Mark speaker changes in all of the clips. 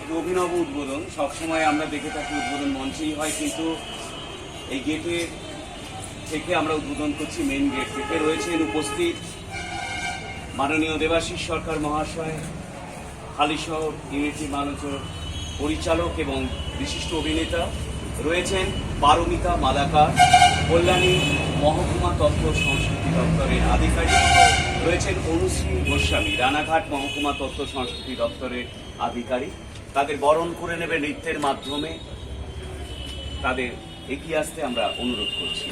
Speaker 1: একটু অভিনব উদ্বোধন। সবসময় আমরা দেখে থাকি উদ্বোধন মঞ্চেই হয়, কিন্তু এই গেটে থেকে আমরা উদ্বোধন করছি। মেইন গেট থেকে রয়েছেন উপস্থিত মাননীয় দেবাশিস সরকার মহাশয়, হালিশহর ইউনিটি মানুষের পরিচালক এবং বিশিষ্ট অভিনেতা। রয়েছেন পারমিতা মালাকার, কল্যাণী মহকুমা তথ্য সংস্কৃতি দপ্তরের আধিকারিক। রয়েছেন অনুশ্রী গোস্বামী, রানাঘাট মহকুমা তথ্য সংস্কৃতি দপ্তরের আধিকারিক। তাদের বরণ করে নেবে নৃত্যের মাধ্যমে। তাদের এগিয়ে আসতে আমরা অনুরোধ করছি।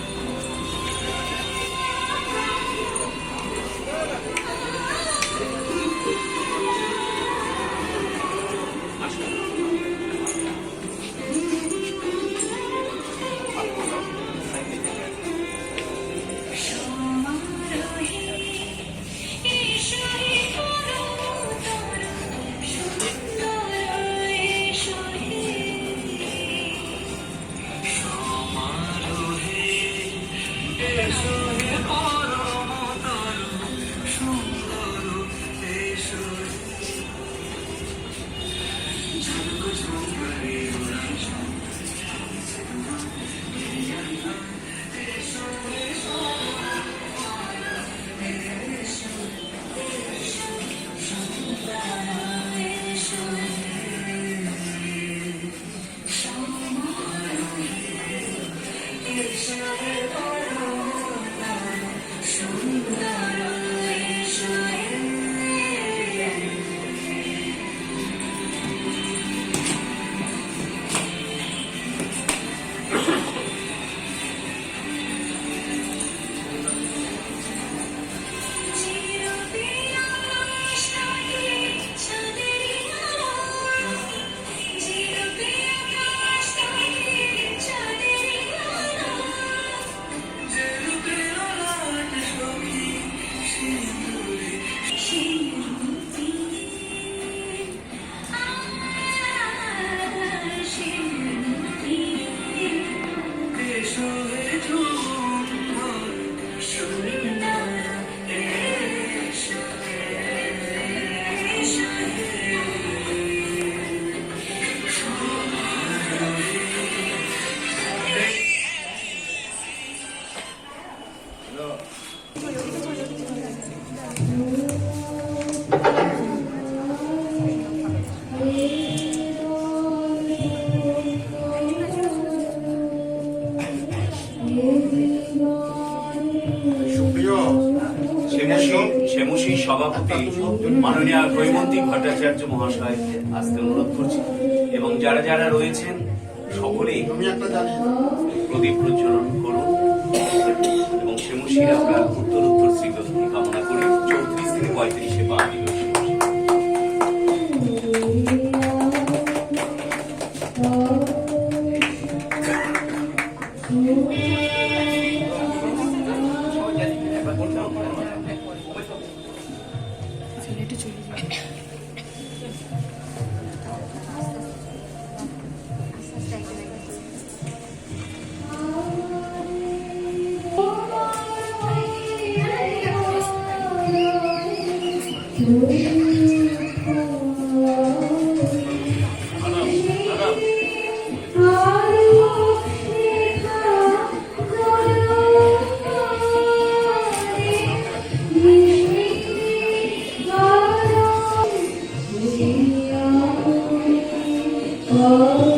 Speaker 1: সেমুসি সভাপতি মাননীয় হৈমন্তী ভট্টাচার্য মহাশয় আসতে অনুরোধ করছি, এবং যারা যারা রয়েছেন সকলেই প্রদীপ প্রজ্বলন করুন এবং সেমুসির আমরা উত্তর শ্রীগতি কামনা করি। 34 থেকে 35-এ পা দিবস।
Speaker 2: Oh